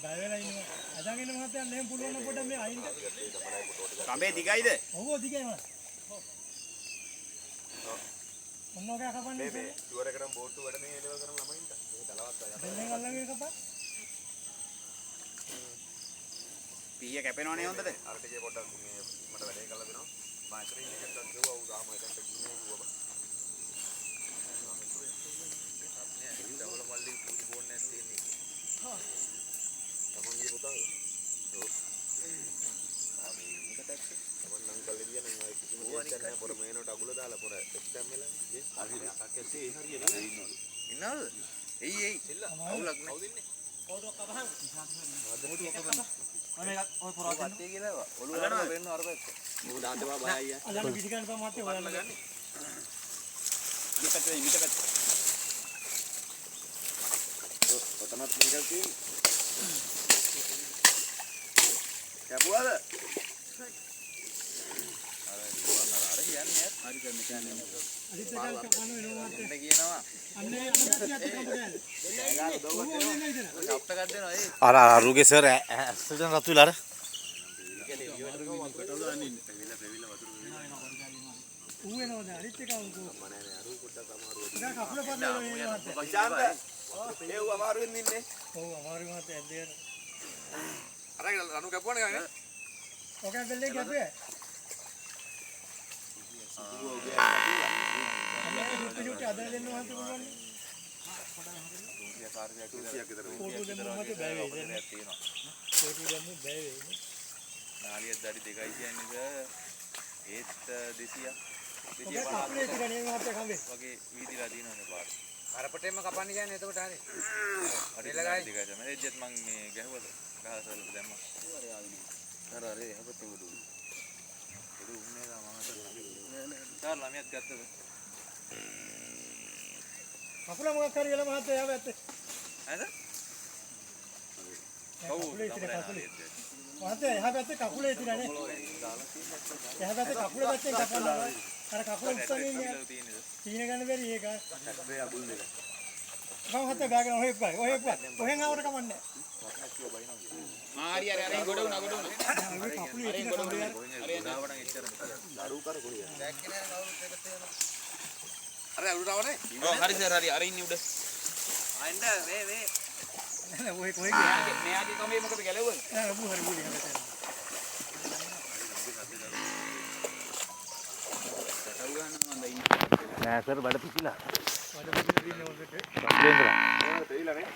බය වෙලා ඉන්නවා. අදාගෙන මහත්තයා එහෙම පුළුවන් කොට මේ අයින්ද? කඹේ දිගයිද? ඔව් දිගයි මම. මොනෝගා කපන්නේ? මේ ටුවර් එකකට බෝට්ටු වැඩ මේ එලව කරන ළමයින්ට. මේ දලවත් අය. දෙන්නේ අල්ලගෙන කපා. පීය කැපෙනවනේ හොඳට. අර ටිකේ පොඩ්ඩක් මේ මට වැඩේ කරලා දෙනවා. මම ඇතරින් එකක් ගන්නවා. ඔව් දාම එකක් ගිහින් කිව්වා බා. අපනේ දවල මල්ලි පුඩි බෝන් නැත් තියෙන්නේ. හා. තමන්ගේ පුතා. ඔව්. මේක ටැක්ස්. තමන් නම් කල්ලේ කියන අය කිසිම දෙයක් නැහැ. පොර මේනට අගුල දාලා පොර එක්ස්ටම් වෙලා. හරි. අකසේ ඒ හරියට ඉන්නවලු. ඉන්නවද? එයි අවුලක් නැහැ. කවුද ඉන්නේ? කවුදක් අබහන්. මොටුවක් කපන්න. මම එකක් ඔය පොරවත් දෙන්න. වත්තේ කියලා ඔළුව අරගෙන වෙන්න අර පැත්ත. මොකද දාන්නවා බය අයියා. අල්ලන්න පිටි ගන්න බෑ මහත්තයා ඔයාලා ගන්න. ඊකට ඊකට. ඔතනත් මේකක් තියෙන්නේ. කැපුවාද? අර කියන්නේ හරි කරන්න කියන්නේ. අදිත් එකක් කපන්න වෙනවා මහත්තයා. එන්න කියනවා. අන්නේ අදිත් කම්බ ගෑනේ. ඒගාල දොවක් දෙනවා. අප්ට ගන්න දෙනවා ඒ. අර අරුගේ සර් ඇක්සිඩන්ට් රතු විලා අර කියන්නේ විවරකම වතුර දාන්නේ ඉන්නේ. පෙවිලා වතුර ඌ වෙනවද අදිත් එකක් උන්කෝ. මම නෑ නෑ අරු පොඩ්ඩක් අමාරුයි. ඉතින් කකුල පදලා වෙනවා මහත්තයා. පචාන්ත. ඒ ඌ අමාරුවෙන් ඉන්නේ. ඔව් අමාරු මහත්තයා ඇද්දේන. අර රණු කැපුවානේ ගන්නේ. ඔකෙන් බෙල්ලේ කැපුවේ. සුට්ටි අදලා දෙන්න මහත්තයා පුළුවන්. ෆෝටෝ දෙන්න මහත්තයා බෑ වෙයි. ෆෝටෝ දෙන්න බෑ වෙයි. නාලියක් දරි දෙකයි කියන්නේ ඒත් 200ක්. ඔකේ කපුලේ තිරනේ මහත්තයා කම්බේ. වගේ වීදිලා දිනවනේ පාර. අරපටෙම කපන්න කියන්නේ එතකොට හරි. අඩේලා ගයි දෙකයි තමයි. එද්දත් මං මේ ගැහුවද? ගහසල දැම්මා. අර අපිට උඩු. උඩු උන්නේ ගා මහත. නෑ නෑ. තාර ළමියත් ගත්තද? කකුල මොකක් හරි වෙලා මහත්තයා යාව ඇත්තේ. හරිද? ඔව් කකුලේ තිරේ කකුලේ. මහත්තයා එහා පැත්තේ කකුලේ තිරනේ. එහා පැත්තේ කකුල පැත්තෙන් කපනවා. අර කකුල උස්සන්නේ ඉන්නේ. තීන ගන්න බැරි ඒක. මේ අබුල් දෙක. මහත්තයා බෑගෙන ඔහෙ එප්පයි. ඔහෙ එප්පයි. කොහෙන් ආවට කමන්නේ. මාරි අර ගොඩ උනා ගොඩ උනා. කකුලේ තිරේ කකුලේ. දාවණ එච්චර දරු කර කොහේ යන්නේ? දැක්කේ නෑ කවුරුත් එකත් තියෙනවා. අර උඩ දාවනේ? ඔව් හරි සර් හරි අර ඉන්නේ උඩ. ආයෙත් මේ නෑ ඔහෙ කොහෙ ගියා. මෙයාගේ කමේ මොකද ගැලවුවද? නෑ ඔබ හරි බුලි හැබැයි. නෑ සර් බඩ පිපිලා වඩ පිටින් දින්නේ ඔකට. බඩේන්ද්‍රා පෙවිලා නේ.